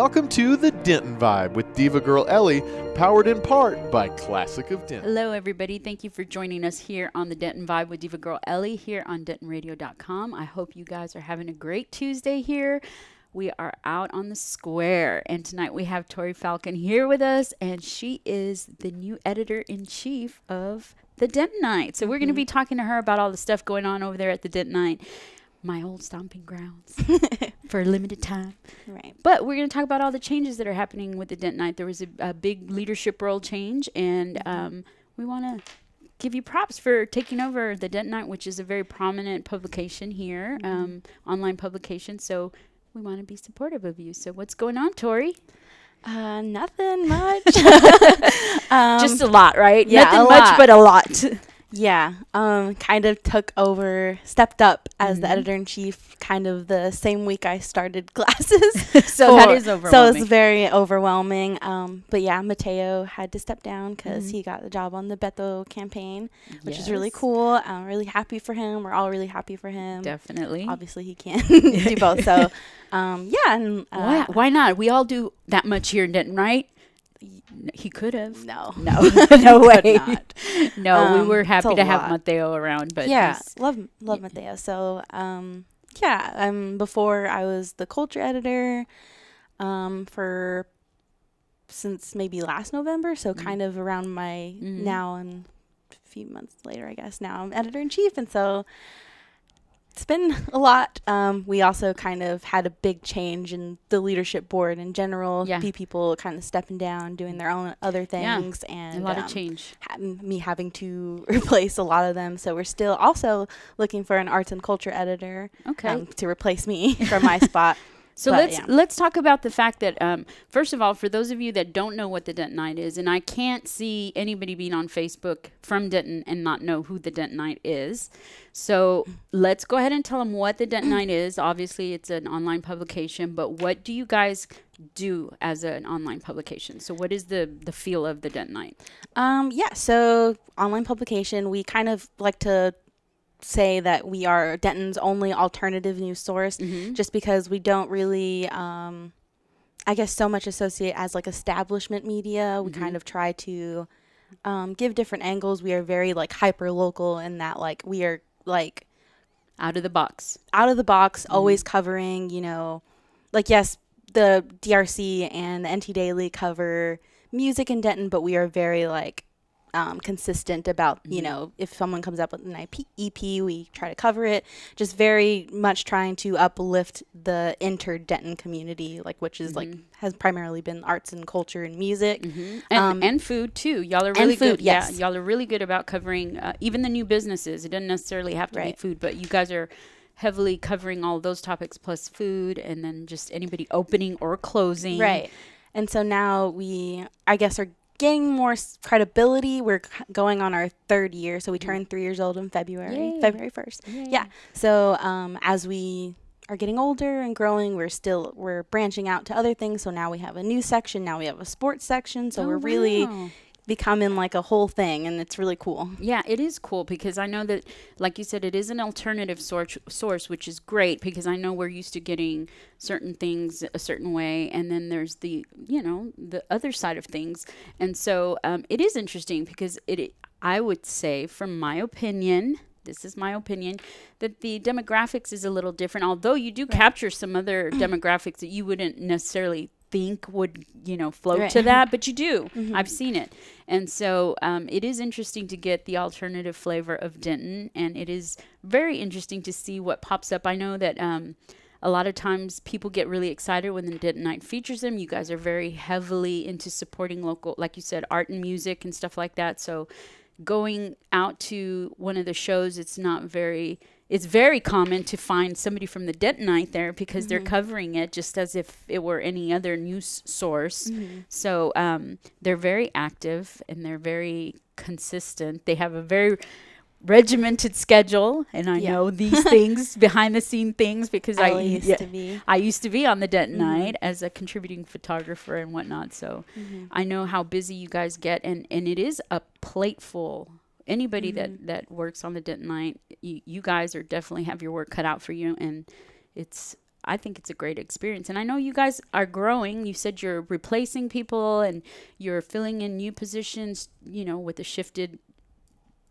welcome to the Denton Vibe with Diva Girl Ellie, powered in part by Classic of Denton. Hello, everybody. Thank you for joining us here on the Denton Vibe with Diva Girl Ellie here on DentonRadio.com. I hope you guys are having a great Tuesday here. We are out on the square, and tonight we have Tori Falcon here with us, and she is the new editor-in-chief of the Dentonite. So we're going to be talking to her about all the stuff going on over there at the Dentonite, my old stomping grounds, for a limited time. Right. But we're going to talk about all the changes that are happening with the Dentonite. There was a big leadership role change, and we want to give you props for taking over the Dentonite, which is a very prominent publication here, online publication. So we want to be supportive of you. So what's going on, Tori? Nothing much. Just a lot, right? Yeah, Nothing a much, lot. but a lot. Yeah. Kind of stepped up as the editor-in-chief kind of the same week I started classes. So that is overwhelming. So it's very overwhelming. But yeah, Mateo had to step down because he got the job on the Beto campaign, which is really cool. I'm really happy for him. We're all really happy for him. Definitely. Obviously, he can't do both. So, yeah. And, Why not? We all do that much here in Denton, right? He could have. No. No way. Not. No, we were happy it's a to have lot. Mateo around, but yeah, love Mateo. So, before I was the culture editor, since maybe last November. So kind of around my now and a few months later, I guess now I'm editor in chief, and so it's been a lot. We also kind of had a big change in the leadership board in general. Yeah. Few people kind of stepping down, doing their own other things, and a lot of change. Me having to replace a lot of them. So we're still also looking for an arts and culture editor to replace me from my spot. So let's talk about the fact that, first of all, for those of you that don't know what the Dentonite is, and I can't see anybody being on Facebook from Denton and not know who the Dentonite is. So let's go ahead and tell them what the Dentonite is. Obviously, it's an online publication, but what do you guys do as an online publication? So what is the feel of the Dentonite? So online publication, we kind of like to say that we are Denton's only alternative news source, just because we don't really I guess so much associate as like establishment media. We kind of try to give different angles. We are very like hyper local in that like we are like out of the box, always covering, like, yes, the DRC and the NT Daily cover music in Denton, but we are very like consistent about, if someone comes up with an EP, we try to cover it. Just very much trying to uplift the inter-Denton community, like, which is like has primarily been arts and culture and music, and food too. Y'all are really good. Yes. Yeah, y'all are really good about covering even the new businesses. It doesn't necessarily have to be food, but you guys are heavily covering all those topics plus food, and then just anybody opening or closing. Right. And so now we, I guess, are getting more credibility. We're going on our third year, so we turned 3 years old in February 1st. Yay. Yeah. So as we are getting older and growing, we're branching out to other things. So now we have a news section. Now we have a sports section. So we're really becoming like a whole thing, and it's really cool. Yeah, it is cool because I know that, like you said, it is an alternative source, which is great because I know we're used to getting certain things a certain way, and then there's the other side of things. And so it is interesting because I would say, from my opinion, this is my opinion, that the demographics is a little different, although you do capture some other demographics that you wouldn't necessarily think would float to that, but you do. I've seen it. And so it is interesting to get the alternative flavor of Denton, and it is very interesting to see what pops up. I know that a lot of times people get really excited when the Dentonite features them. You guys are very heavily into supporting local, like you said, art and music and stuff like that. So going out to one of the shows, it's very common to find somebody from the Dentonite there because they're covering it just as if it were any other news source. So they're very active and they're very consistent. They have a very regimented schedule, and I know these things, behind the scene things, because I used to be on the Dentonite as a contributing photographer and whatnot. So I know how busy you guys get, and it is a plate full. Anybody that works on the Dentonite, you guys are definitely have your work cut out for you, and it's I think it's a great experience. And I know you guys are growing. You said you're replacing people and you're filling in new positions, you know, with the shifted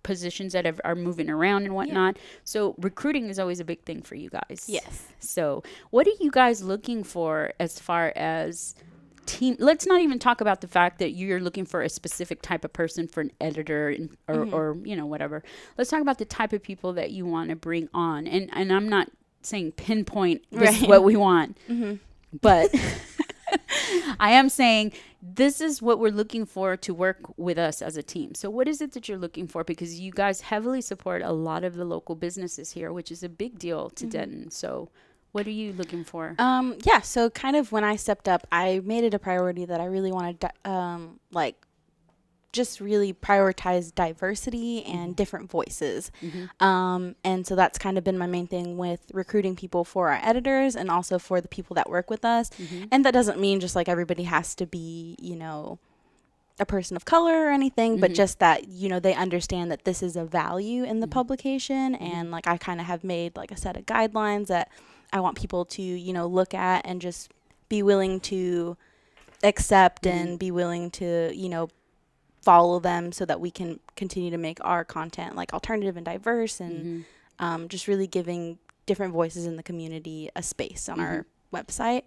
positions that are moving around and whatnot. So recruiting is always a big thing for you guys. Yes. So what are you guys looking for as far as team? Let's not even talk about the fact that you're looking for a specific type of person for an editor or you know, whatever. Let's talk about the type of people that you want to bring on. And I'm not saying pinpoint this is what we want, but I am saying this is what we're looking for to work with us as a team. So what is it that you're looking for? Because you guys heavily support a lot of the local businesses here, which is a big deal to Denton. So what are you looking for? Yeah, so kind of when I stepped up, I made it a priority that I really wanted to like just really prioritize diversity and different voices. And so that's kind of been my main thing with recruiting people for our editors and also for the people that work with us. And that doesn't mean just like everybody has to be, you know, a person of color or anything, but just that, you know, they understand that this is a value in the publication. And like I kind of have made like a set of guidelines that I want people to, you know, look at and just be willing to accept and be willing to, you know, follow them so that we can continue to make our content like alternative and diverse and just really giving different voices in the community a space on our website.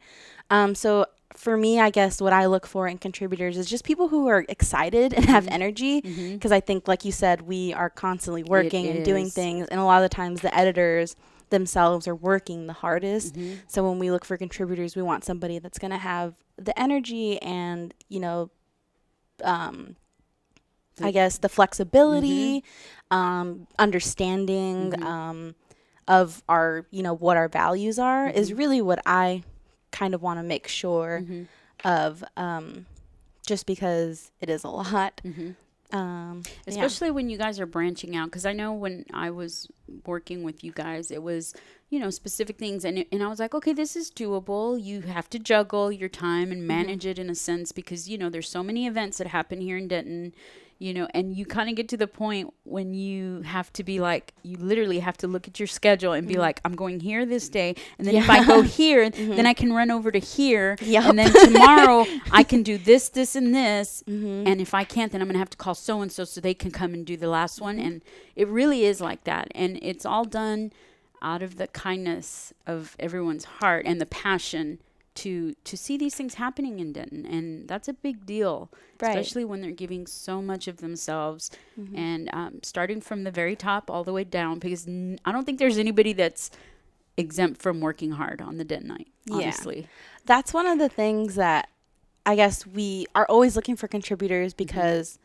So for me, I guess what I look for in contributors is just people who are excited and have energy, because I think, like you said, we are constantly working and doing things, and a lot of the times the editors themselves are working the hardest. So when we look for contributors, we want somebody that's going to have the energy and, you know, I guess the flexibility, understanding of our, you know, what our values are is really what I kind of want to make sure of, just because it is a lot. Especially when you guys are branching out, because I know when I was working with you guys, it was, you know, specific things, and I was like, okay, this is doable. You have to juggle your time and manage it in a sense, because, you know, there's so many events that happen here in Denton, you know, and you kind of get to the point when you have to be like, you literally have to look at your schedule and be like, I'm going here this day, and then if I go here, then I can run over to here, and then tomorrow I can do this, this, and this, and if I can't, then I'm gonna have to call so and so they can come and do the last one. And it really is like that, and it's all done out of the kindness of everyone's heart and the passion to see these things happening in Denton. And that's a big deal, especially when they're giving so much of themselves and starting from the very top all the way down, because I don't think there's anybody that's exempt from working hard on the Dentonite, honestly. That's one of the things that I guess we are always looking for contributors, because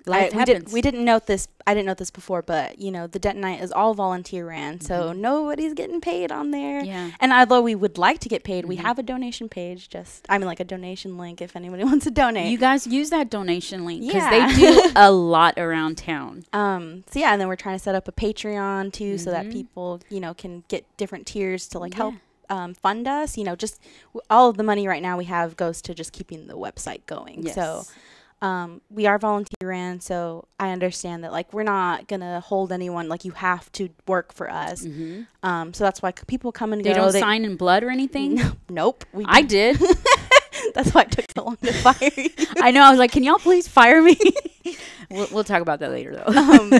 life happens. We didn't note this. I didn't note this before, but you know, the Dentonite is all volunteer ran, so nobody's getting paid on there. And although we would like to get paid, we have a donation page. Like a donation link if anybody wants to donate. You guys use that donation link, because they do a lot around town. So yeah, and then we're trying to set up a Patreon too, so that people, you know, can get different tiers to like help fund us. You know, just all of the money right now we have goes to just keeping the website going. So. We are volunteer ran, so I understand that like we're not gonna hold anyone like you have to work for us. So that's why people come and go. They don't sign in blood or anything. Nope. I did. That's why it took so long to fire you. I know. I was like, can y'all please fire me? We'll talk about that later though.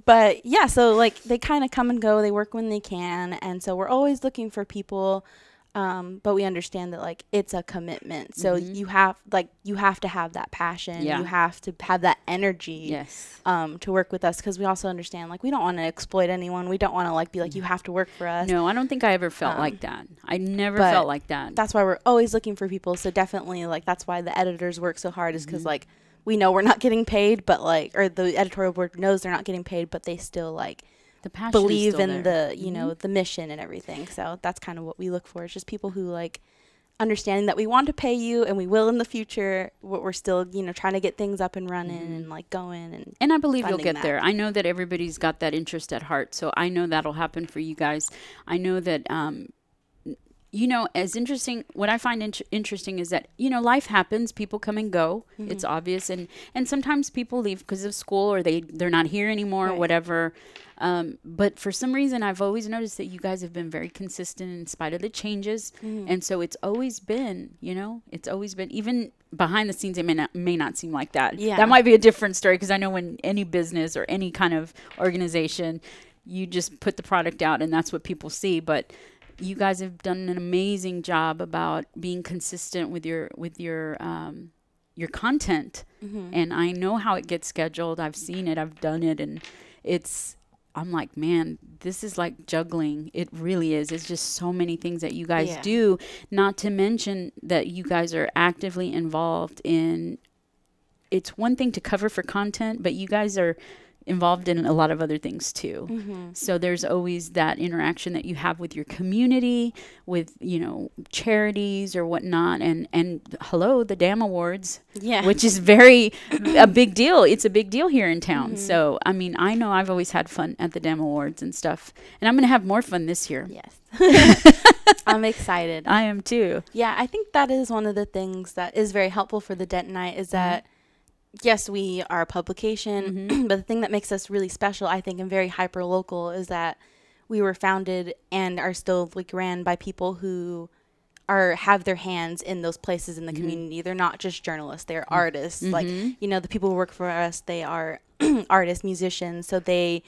But yeah, so like they kind of come and go. They work when they can, and so we're always looking for people. But we understand that like it's a commitment, so you have to have that passion. You have to have that energy to work with us, because we also understand like we don't want to exploit anyone. We don't want to like be like you have to work for us. No, I don't think I ever felt like that. I never felt like that. That's why we're always looking for people. So definitely like that's why the editors work so hard, is because like we know we're not getting paid, but like, or the editorial board knows they're not getting paid, but they still like the passion believe in the, you know, the mission and everything. So that's kind of what we look for. It's just people who like understanding that we want to pay you and we will in the future, but we're still, you know, trying to get things up and running and like going. And I believe you'll get there. I know that everybody's got that interest at heart. So I know that'll happen for you guys. I know that you know, as interesting, what I find interesting is that, you know, life happens, people come and go. It's obvious. And sometimes people leave because of school, or they're not here anymore, or whatever. But for some reason, I've always noticed that you guys have been very consistent in spite of the changes. And so it's always been, you know, even behind the scenes, it may not seem like that. Yeah. That might be a different story, because I know when any business or any kind of organization, you just put the product out and that's what people see. But you guys have done an amazing job about being consistent with your content. And I know how it gets scheduled. I've seen it, I've done it, and I'm like, man, this is like juggling. It really is. It's just so many things that you guys do, not to mention that you guys are actively involved in, it's one thing to cover for content, but you guys are involved in a lot of other things too. So there's always that interaction that you have with your community, with, you know, charities or whatnot. And hello, the Damn Awards, which is a big deal. It's a big deal here in town. So, I mean, I know I've always had fun at the Damn Awards and stuff, and I'm going to have more fun this year. Yes. I'm excited. I am too. Yeah, I think that is one of the things that is very helpful for the Dentonite is that yes, we are a publication, but the thing that makes us really special, I think, and very hyper local is that we were founded and are still like ran by people who have their hands in those places in the community. They're not just journalists, they're artists. Like, you know, the people who work for us, they are artists, musicians, so they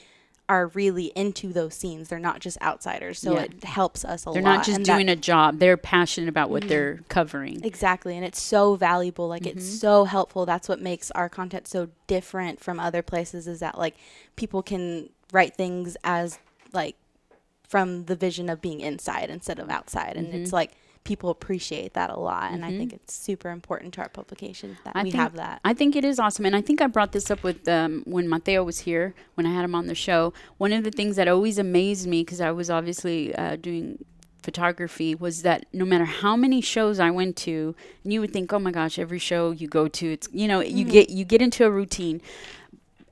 are really into those scenes. They're not just outsiders. So it helps us a lot. They're not just doing a job. They're passionate about what they're covering. Exactly. And it's so valuable. Like it's so helpful. That's what makes our content so different from other places, is that like people can write things as like from the vision of being inside instead of outside. And it's like people appreciate that a lot. And I think it's super important to our publication that we have that. I think it is awesome. And I think I brought this up with when Mateo was here, when I had him on the show. One of the things that always amazed me, because I was obviously doing photography, was that no matter how many shows I went to, and you would think, oh my gosh, every show you go to, it's, you know, you get into a routine.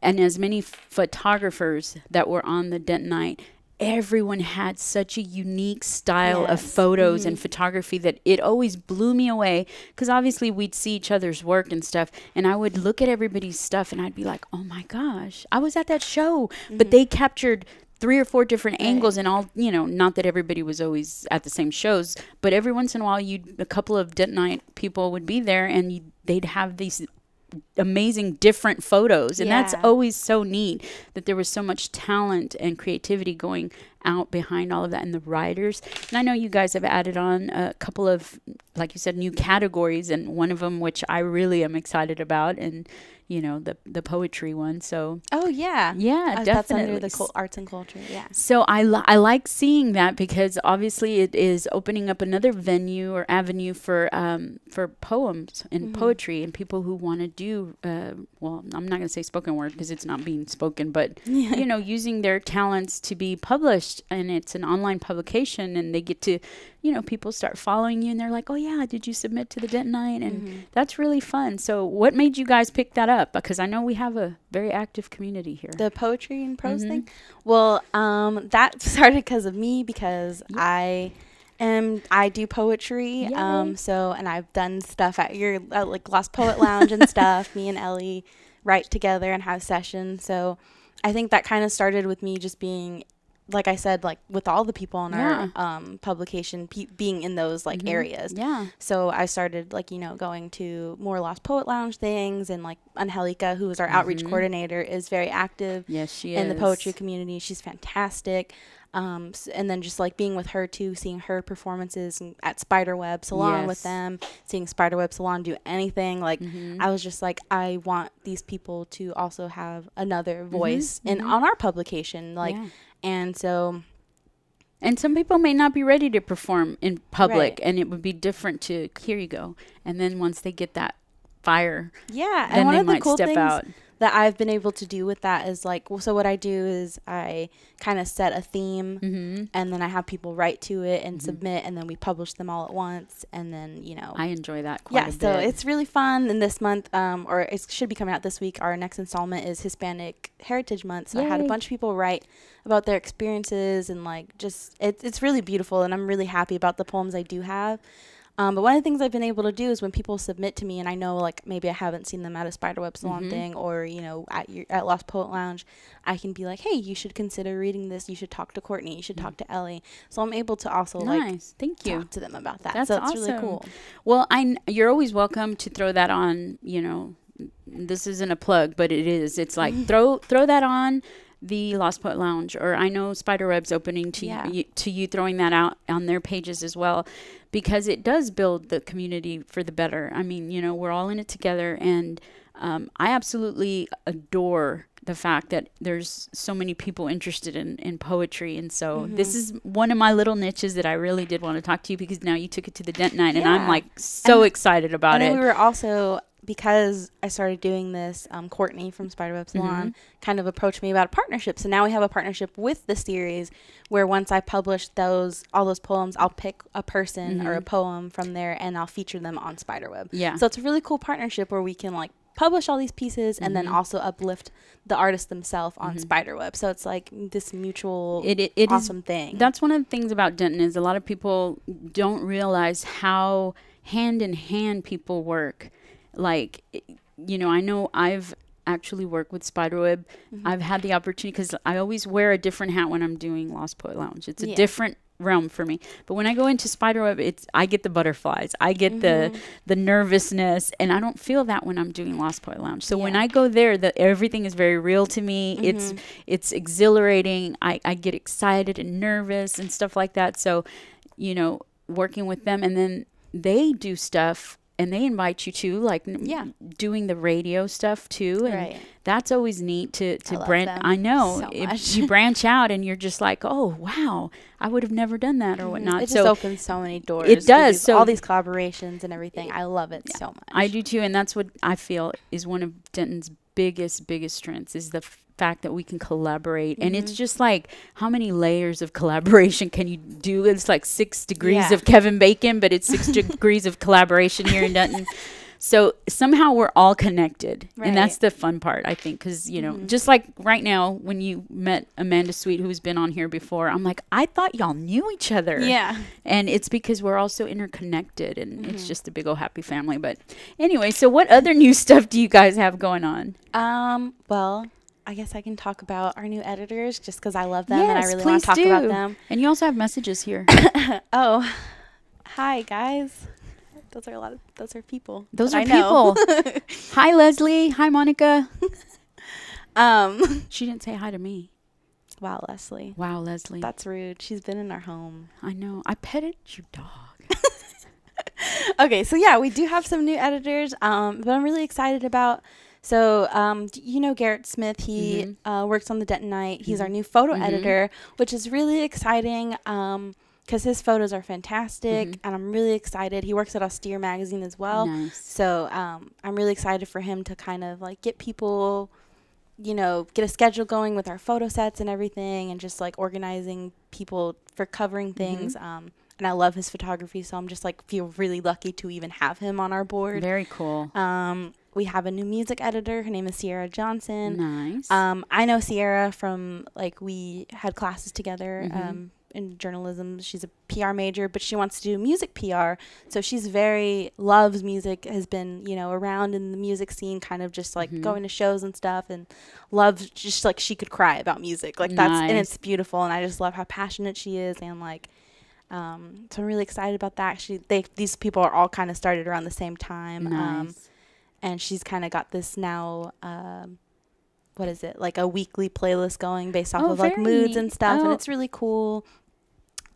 And as many photographers that were on the Dentonite, everyone had such a unique style of photos and photography that it always blew me away, because obviously we'd see each other's work and stuff, and I would look at everybody's stuff and I'd be like, oh my gosh, I was at that show, but they captured 3 or 4 different angles, and all, you know, not that everybody was always at the same shows, but every once in a while a couple of Dentonite people would be there, and they'd have these amazing different photos, and that's always so neat, that there was so much talent and creativity going out behind all of that, and the writers. And I know you guys have added on a couple of, like you said, new categories, and one of them which I really am excited about, and you know, the poetry one. So definitely, that's under the arts and culture. So I like seeing that, because obviously it is opening up another venue or avenue for poems and poetry, and people who want to do well, I'm not going to say spoken word because it's not being spoken, but you know, using their talents to be published, and it's an online publication, and they get to, you know, people start following you, and they're like, oh yeah, did you submit to the Dentonite? And that's really fun. So what made you guys pick that up? Because I know we have a very active community here. The poetry and prose thing? Well, that started because of me, because I do poetry. So, and I've done stuff at your like Lost Poet Lounge and stuff. Me and Ellie write together and have sessions. So I think that kind of started with me just being, like I said, like with all the people in our publication, being in those like areas. So I started like, you know, going to more Lost Poet Lounge things, and like Angelica, who is our outreach coordinator, is very active in the poetry community. She's fantastic. And then just like being with her too, seeing her performances at Spiderweb Salon with them, seeing Spiderweb Salon do anything, like I was just like, I want these people to also have another voice on our publication, like and so, and some people may not be ready to perform in public, and it would be different to, here you go, and then once they get that fire, and one of the cool things that I've been able to do with that is like, well, so what I do is I kind of set a theme and then I have people write to it and submit, and then we publish them all at once. And then, you know, I enjoy that quite a bit. so it's really fun. And this month, or it should be coming out this week, our next installment is Hispanic Heritage Month. So I had a bunch of people write about their experiences, and like just it's really beautiful, and I'm really happy about the poems I do have. But one of the things I've been able to do is when people submit to me, and I know like maybe I haven't seen them at a Spiderweb Salon thing, or you know at Lost Poet Lounge, I can be like, hey, you should consider reading this. You should talk to Courtney. You should talk to Ellie. So I'm able to also Thank you. talk to them about that. That's so it's awesome. really cool. Well, you're always welcome to throw that on. You know, this isn't a plug, but it is. It's like throw that on the Lost Poet Lounge, or I know Spiderweb's opening to you throwing that out on their pages as well, because it does build the community for the better. I mean, you know, we're all in it together, and I absolutely adore the fact that there's so many people interested in poetry. And so this is one of my little niches that I really did want to talk to you, because now you took it to the Denton night, and I'm like so excited about it. And we were also, because I started doing this, Courtney from Spiderweb Salon kind of approached me about a partnership. So now we have a partnership with the series where once I publish all those poems, I'll pick a person or a poem from there and I'll feature them on Spiderweb. Yeah. So it's a really cool partnership where we can like publish all these pieces and then also uplift the artist themselves on Spiderweb. So it's like this mutual awesome thing. That's one of the things about Denton is a lot of people don't realize how hand in hand people work. Like, you know, I know I've actually worked with Spiderweb. I've had the opportunity, because I always wear a different hat when I'm doing Lost Poet Lounge. It's a different realm for me. But when I go into Spiderweb, I get the butterflies. I get the nervousness, and I don't feel that when I'm doing Lost Poet Lounge. So when I go there, everything is very real to me. It's exhilarating. I get excited and nervous and stuff like that. So, you know, working with them, and then they do stuff. And they invite you to, like, doing the radio stuff, too. And that's always neat to branch. I know. So you branch out, and you're just like, oh, wow, I would have never done that or whatnot. It just opens so many doors. It does. So all these collaborations and everything. I love it so much. I do, too. And that's what I feel is one of Denton's biggest strengths is the fact that we can collaborate. And it's just like, how many layers of collaboration can you do? It's like 6 degrees of Kevin Bacon, but it's 6 degrees of collaboration here in Denton. So somehow we're all connected. And that's the fun part, I think, because, you know, just like right now when you met Amanda Sweet, who's been on here before, I'm like, I thought y'all knew each other. Yeah. And it's because we're all so interconnected, and it's just a big old happy family. But anyway, so what other new stuff do you guys have going on? Well, I guess I can talk about our new editors just because I love them and I really want to talk about them. And you also have messages here. Oh, hi guys. Those are people. Those are people. Hi, Leslie. Hi, Monica. She didn't say hi to me. Wow, Leslie. Wow, Leslie. That's rude. She's been in our home. I know. I petted your dog. Okay, so yeah, we do have some new editors, but I'm really excited about. So, you know Garrett Smith, he works on the Denton Night. He's our new photo editor, which is really exciting because his photos are fantastic, and I'm really excited. He works at Austere Magazine as well. Nice. So I'm really excited for him to kind of like get people, you know, get a schedule going with our photo sets and everything, and just like organizing people for covering things. And I love his photography, so I'm just like feel really lucky to even have him on our board. Very cool. We have a new music editor. Her name is Sierra Johnson. Nice. I know Sierra from, like, we had classes together in journalism. She's a PR major, but she wants to do music PR. So she's loves music, has been, you know, around in the music scene, kind of just, like, going to shows and stuff, and loves, just, like, she could cry about music. Like, and it's beautiful, and I just love how passionate she is, and, like, so I'm really excited about that. These people are all kind of started around the same time. Nice. And she's kind of got this now, what is it, like a weekly playlist going based off of like moods and stuff. And it's really cool.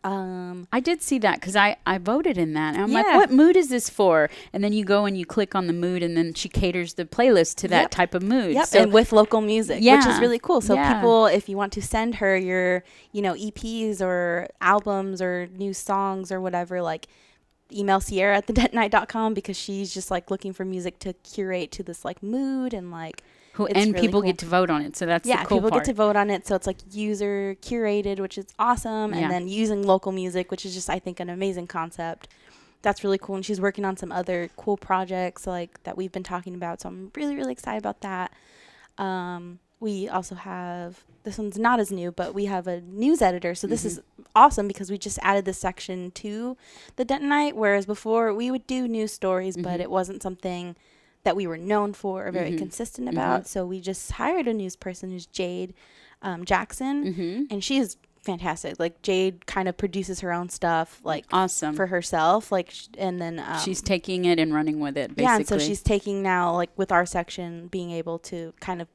I did see that because I voted in that. And I'm like, what mood is this for? And then you go and you click on the mood, and then she caters the playlist to that type of mood. Yep, so, and with local music, which is really cool. So people, if you want to send her your, you know, EPs or albums or new songs or whatever, like, email Sierra at thedentnight.com because she's just like looking for music to curate to this like mood and like And really people cool. get to vote on it. So that's the cool people part. get to vote on it. So it's like user curated, which is awesome. And then using local music, which is just, I think, an amazing concept. That's really cool. And she's working on some other cool projects like that we've been talking about. So I'm really, really excited about that. We also have, this one's not as new, but we have a news editor. So this is awesome because we just added this section to the Dentonite, whereas before we would do news stories, but it wasn't something that we were known for or very consistent about. So we just hired a news person who's Jade Jackson, and she is fantastic. Like Jade kind of produces her own stuff, like awesome for herself, like and then she's taking it and running with it, basically. Yeah, and so she's taking now, like with our section, being able to kind of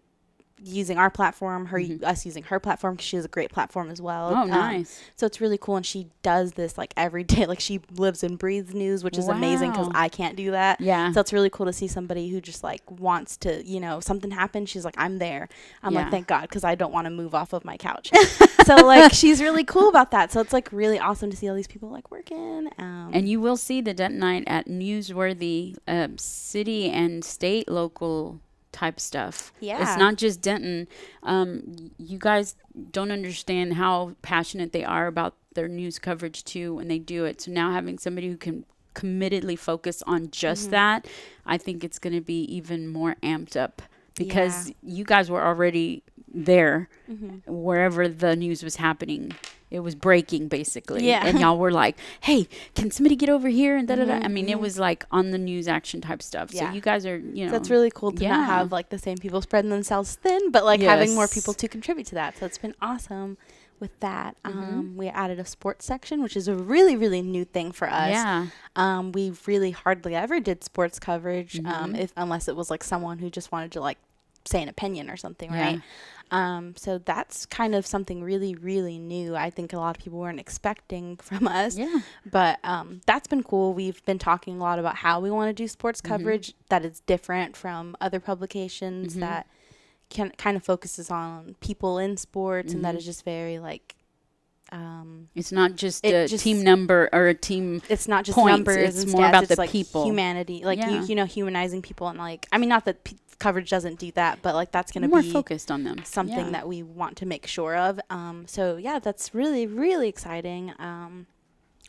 using our platform, us using her platform, because she has a great platform as well. Oh, nice. So it's really cool, and she does this like every day. Like she lives and breathes news, which is amazing because I can't do that. Yeah. So it's really cool to see somebody who just like wants to, you know, something happens, she's like, I'm there. I'm like, thank God, because I don't want to move off of my couch. So like she's really cool about that. So it's like really awesome to see all these people like working. And you will see the Dentonite at newsworthy city and state local type stuff. Yeah. It's not just Denton. You guys don't understand how passionate they are about their news coverage too when they do it. So now having somebody who can committedly focus on just that, I think it's going to be even more amped up because you guys were already there wherever the news was happening. It was breaking basically. Yeah. And y'all were like, hey, can somebody get over here? And da-da-da. I mean, it was like on the news action type stuff. So you guys are, you know. So it's really cool to not have like the same people spreading themselves thin, but like having more people to contribute to that. So it's been awesome with that. We added a sports section, which is a really, really new thing for us. Yeah. We really hardly ever did sports coverage, unless it was like someone who just wanted to like say an opinion or something, right? So that's kind of something really, really new. I think a lot of people weren't expecting from us. Yeah. But that's been cool. We've been talking a lot about how we want to do sports coverage that is different from other publications that kind of focuses on people in sports and that is just very like it's not just a team number or a team. It's not just points. numbers. It's more about the like people, humanity, like you know, humanizing people, and like I mean, not that coverage doesn't do that, but like that's going to be more be focused on them. Something that we want to make sure of. So yeah, that's really, really exciting.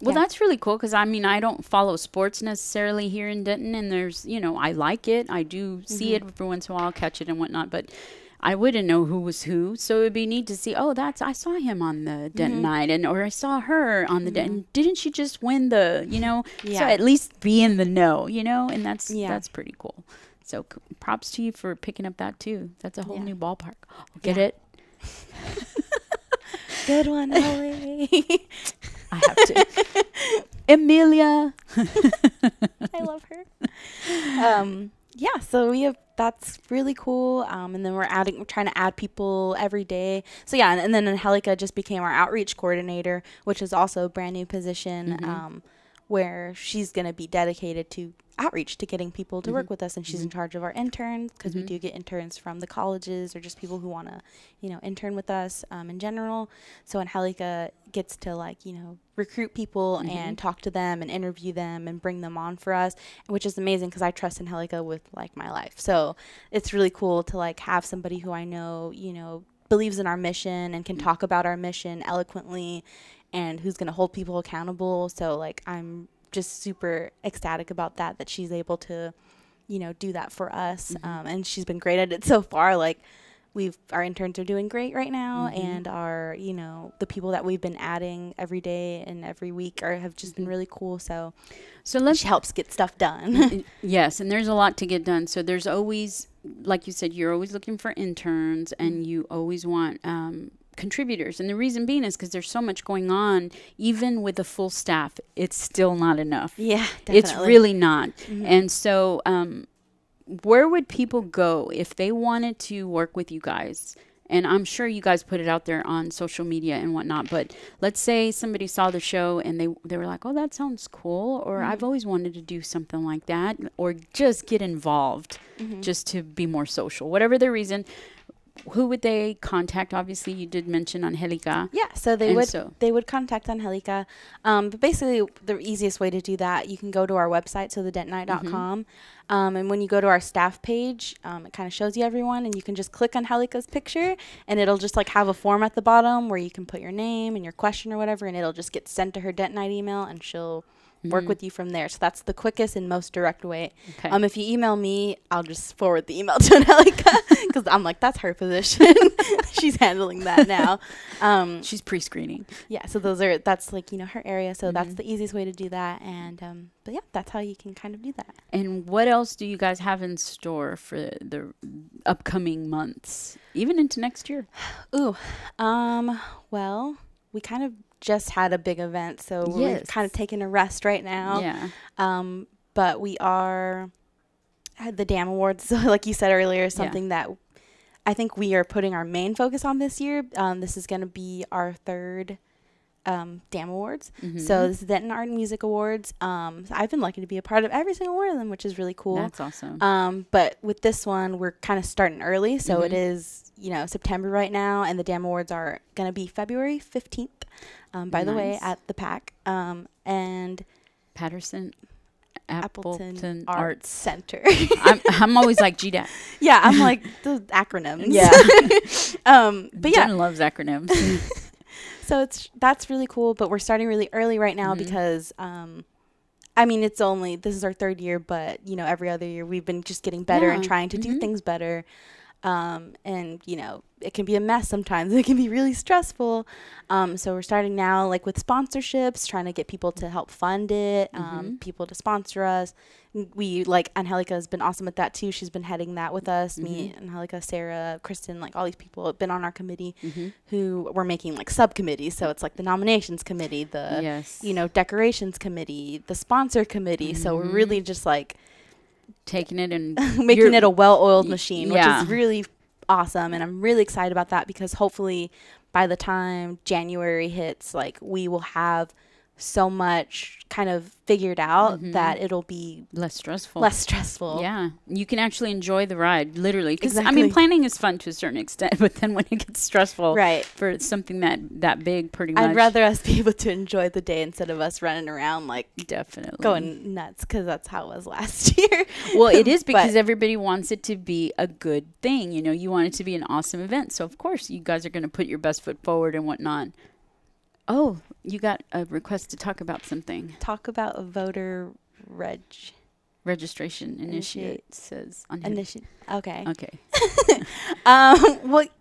Well, that's really cool because I mean, I don't follow sports necessarily here in Denton, and there's, you know, I like it. I do see it every once in a while, catch it and whatnot, but I wouldn't know who was who. So it'd be neat to see, oh, I saw him on the Dentonite, or I saw her on the Denton. Didn't she just win the, you know? So at least be in the know, you know, and that's pretty cool. So props to you for picking up that too. That's a whole new ballpark. Get it? Good one, Ellie. I have to. Emilia. I love her. Yeah, so that's really cool. And then we're trying to add people every day. So yeah, and then Angelica just became our outreach coordinator, which is also a brand new position, where she's going to be dedicated to outreach, to getting people to work with us, and she's in charge of our interns, because we do get interns from the colleges or just people who want to, you know, intern with us in general. So Angelica gets to like, you know, recruit people and talk to them and interview them and bring them on for us, which is amazing because I trust Angelica with like my life. So it's really cool to like have somebody who I know, you know, believes in our mission and can talk about our mission eloquently, and who's going to hold people accountable. So like I'm just super ecstatic about that she's able to, you know, do that for us. And she's been great at it so far. Like our interns are doing great right now, and our, you know, the people that we've been adding every day and every week have just been really cool. So she helps get stuff done. Yes, and there's a lot to get done. So there's always, like you said, you're always looking for interns, and you always want contributors. And the reason being is because there's so much going on. Even with a full staff, it's still not enough. Yeah, definitely. It's really not. And so where would people go if they wanted to work with you guys? And I'm sure you guys put it out there on social media and whatnot, but let's say somebody saw the show and they were like, oh, that sounds cool, or I've always wanted to do something like that, or just get involved just to be more social, whatever the reason. who would they contact? Obviously, you did mention Angelica. Yeah, so they would contact Angelica. But basically, the easiest way to do that, you can go to our website, so thedentonite.com. And when you go to our staff page, it kind of shows you everyone, and you can just click on Angelica's picture, and it'll just like have a form at the bottom where you can put your name and your question or whatever, and it'll just get sent to her Dentonite email, and she'll work with you from there. So that's the quickest and most direct way. Okay. If you email me, I'll just forward the email to Angelica because I'm like, that's her position. She's handling that now. She's pre-screening. Yeah. So that's like, her area. So that's the easiest way to do that. And, but yeah, that's how you can kind of do that. And what else do you guys have in store for the upcoming months, even into next year? Ooh, well, we kind of just had a big event, so we're kind of taking a rest right now. Yeah. But we had the DAM Awards, so like you said earlier, something that I think we are putting our main focus on this year. This is going to be our third DAM Awards. So this is Denton Art and Music Awards. So I've been lucky to be a part of every single one of them, which is really cool. That's awesome. But with this one, we're kind of starting early, so it is September right now, and the DAM Awards are going to be February 15th. By the way, at the PAC, and Patterson Appleton Arts Center. I'm always like GDAC. Yeah, I'm like the acronyms. Yeah. But yeah, Jen loves acronyms. So that's really cool. But we're starting really early right now because, this is our third year, but every other year we've been just getting better and trying to do things better. And it can be a mess sometimes. It can be really stressful. So we're starting now, like with sponsorships, trying to get people to help fund it, people to sponsor us. We Angelica has been awesome at that too. She's been heading that with us. Me, Angelica, Sarah, Kristen, like all these people have been on our committee who we're making like subcommittees. So it's like the nominations committee, the decorations committee, the sponsor committee. So we're really just like taking it and making it a well-oiled machine, which is really awesome. And I'm really excited about that because hopefully by the time January hits, like we will have so much kind of figured out that it'll be less stressful. Yeah. You can actually enjoy the ride, literally. Because, planning is fun to a certain extent, but then when it gets stressful for something that big, pretty much. I'd rather us be able to enjoy the day instead of us running around like definitely going nuts, because that's how it was last year. Well, it is because everybody wants it to be a good thing. You want it to be an awesome event. So, of course, you guys are going to put your best foot forward and whatnot. Oh, you got a request to talk about something. Talk about a voter registration initiate says on here. Okay.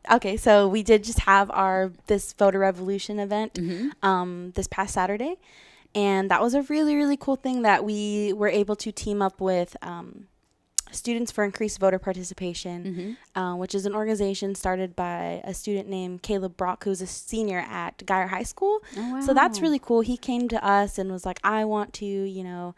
Okay. So we did just have this voter revolution event this past Saturday, and that was a really, really cool thing that we were able to team up with Students for Increased Voter Participation, which is an organization started by a student named Caleb Brock, who's a senior at Geyer High School. Oh, wow. So that's really cool. He came to us and was like, I want to,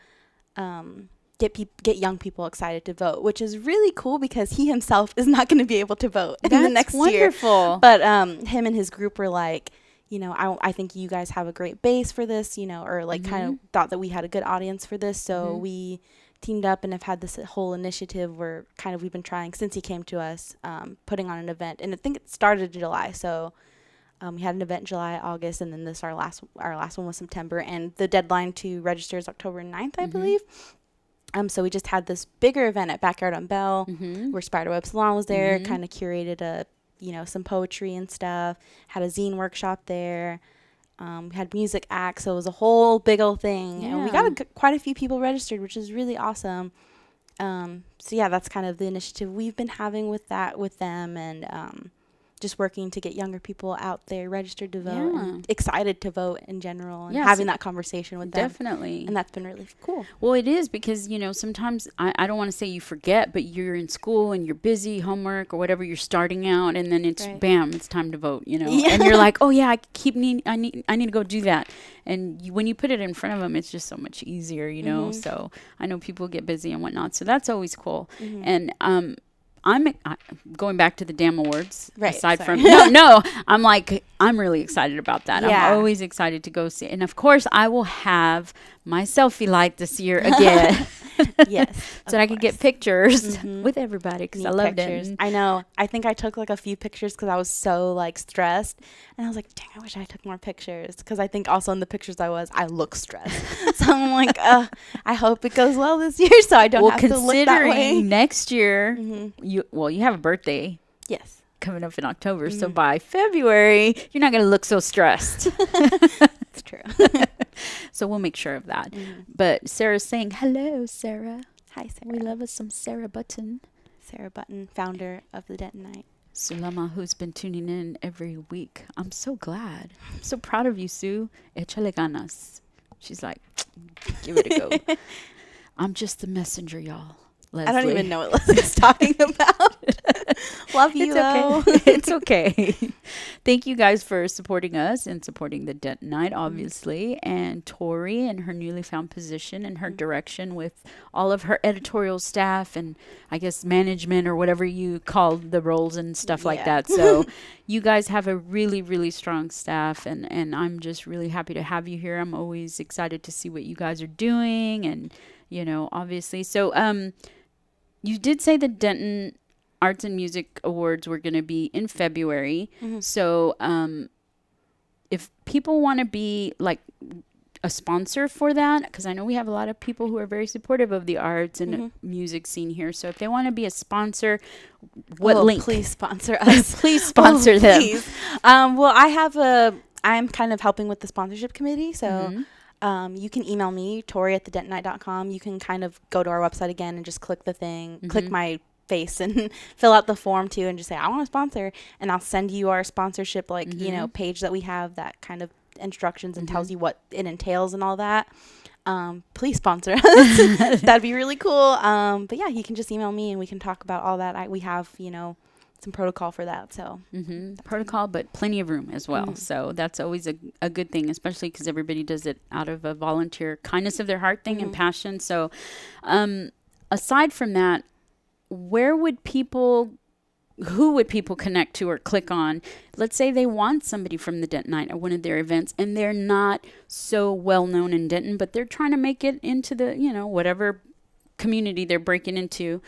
get young people excited to vote, which is really cool because he himself is not going to be able to vote in the next year. But him and his group were like, I think you guys have a great base for this, or like kind of thought that we had a good audience for this. So we teamed up and have had this whole initiative where we've been trying since he came to us, putting on an event. And I think it started in July. So we had an event in July, August, and then our last one was September. And the deadline to register is October 9th, I believe. So we just had this bigger event at Backyard on Bell where Spiderweb Salon was there, kind of curated some poetry and stuff, had a zine workshop there. We had music acts, so it was a whole big old thing. Yeah. And we got quite a few people registered, which is really awesome. So yeah, that's kind of the initiative we've been having with them, and just working to get younger people out there registered to vote and excited to vote in general, and having that conversation with them. Definitely. And that's been really cool. Well, it is because, sometimes I don't want to say you forget, but you're in school and you're busy, homework or whatever, you're starting out, and then it's bam, it's time to vote, and you're like, oh yeah, I need to go do that. And when you put it in front of them, it's just so much easier, so I know people get busy and whatnot. So that's always cool. And, I'm going back to the DAM Awards. Right. I'm really excited about that. Yeah. I'm always excited to go see it. And of course, I will have my selfie light this year again. Yes. So that I could get pictures with everybody because I loved pictures. it. I know. I think I took like a few pictures because I was so like stressed, and I was like, "Dang, I wish I took more pictures." Because I think also in the pictures I look stressed. So I'm like, I hope it goes well this year, so I don't have to look that way. Considering next year, you have a birthday. Yes. Coming up in October, so by February, you're not going to look so stressed. It's true. So we'll make sure of that. But Sarah's saying, hello, Sarah. Hi, Sarah. We love us some Sarah Button. Sarah Button, founder of the Denton Night. Sulama, who's been tuning in every week. I'm so glad. I'm so proud of you, Sue. Échale ganas. She's like, give it a go. I'm just the messenger, y'all. Leslie. I don't even know what Leslie's talking about. Love you, though. It's okay. Thank you guys for supporting us and supporting the Denton Night, obviously, and Tori and her newly found position and her direction with all of her editorial staff and I guess management or whatever you call the roles and stuff like that. So you guys have a really, really strong staff, and I'm just really happy to have you here. I'm always excited to see what you guys are doing and, obviously. So, you did say the Denton Arts and Music Awards were going to be in February. So if people want to be like a sponsor for that, because I know we have a lot of people who are very supportive of the arts and music scene here. So if they want to be a sponsor, what link? Please sponsor us. Please sponsor them. Please. Well, I'm kind of helping with the sponsorship committee. So you can email me, Tori at thedentonnight.com. You can kind of go to our website again and just click the thing, click my face and fill out the form too and just say, I want to sponsor. And I'll send you our sponsorship, page that we have that kind of instructions and tells you what it entails and all that. Please sponsor us. That'd be really cool. But yeah, you can just email me and we can talk about all that. We have, some protocol for that. So protocol, but plenty of room as well. So that's always a good thing, especially because everybody does it out of a volunteer kindness of their heart thing and passion. So aside from that, who would people connect to or click on? Let's say they want somebody from the Denton Night at one of their events and they're not so well known in Denton, but they're trying to make it into the, whatever community they're breaking into.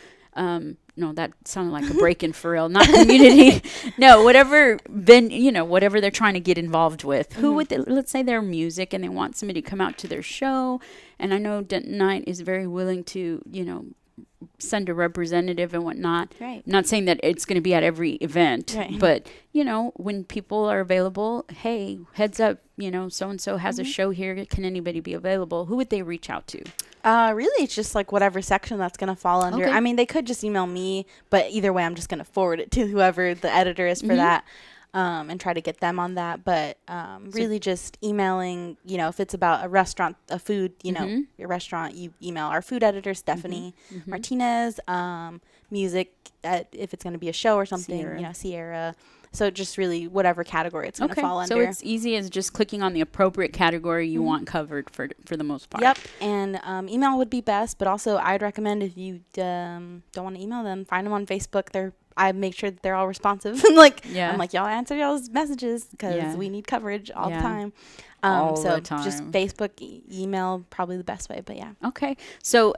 No, that sounded like a break-in for real, not community. No, whatever whatever they're trying to get involved with. Who would let's say they're music and they want somebody to come out to their show. And I know Denton Night is very willing to, send a representative and whatnot. Right. Not saying that it's going to be at every event, right. But, when people are available, hey, heads up, so-and-so has a show here. Can anybody be available? Who would they reach out to? Really, it's just like whatever section that's going to fall under. Okay. I mean, they could just email me, but either way, I'm just going to forward it to whoever the editor is for that. And try to get them on that. But really just emailing, if it's about a restaurant, a food, your restaurant, you email our food editor, Stephanie Martinez, music, if it's going to be a show or something, Sierra. So just really whatever category it's going to fall under. So it's easy as just clicking on the appropriate category you want covered for the most part. Yep. And email would be best, but also I'd recommend if you don't want to email them, find them on Facebook. I make sure that they're all responsive. I'm like, y'all answer y'all's messages because we need coverage all the time. All the time. Just Facebook, email, probably the best way. But yeah. Okay. So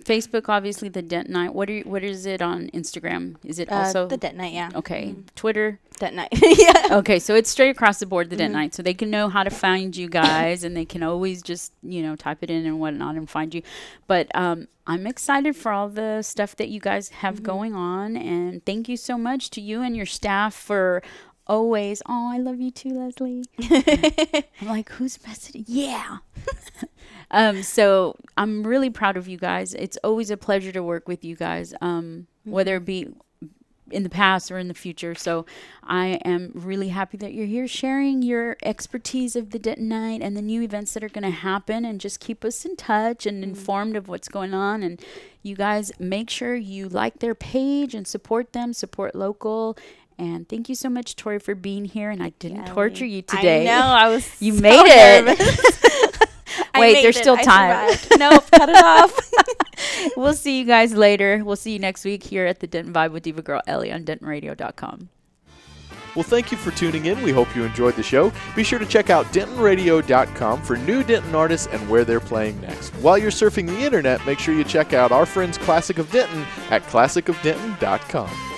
Facebook, obviously, the Denton Night. What is it on Instagram? Is it also the Denton Night? Yeah. Okay. Twitter. Denton Night. Yeah. Okay, so it's straight across the board, the Denton Night, so they can know how to find you guys, and they can always just type it in and whatnot and find you. But I'm excited for all the stuff that you guys have going on, and thank you so much to you and your staff for always. Oh, I love you too, Leslie. I'm like, who's messaging? Yeah. So I'm really proud of you guys. It's always a pleasure to work with you guys, whether it be in the past or in the future. So I am really happy that you're here sharing your expertise of the Denton Night and the new events that are going to happen, and just keep us in touch and informed of what's going on. And you guys make sure you like their page and support them, support local. And thank you so much, Tori, for being here. And I didn't torture you today. I know. I was You so made nervous. it. Wait, there's still time. Nope, cut it off. We'll see you guys later. We'll see you next week here at the Denton Vibe with Diva Girl Ellie on DentonRadio.com. Well, thank you for tuning in. We hope you enjoyed the show. Be sure to check out DentonRadio.com for new Denton artists and where they're playing next. While you're surfing the internet, make sure you check out our friends Classic of Denton at ClassicofDenton.com.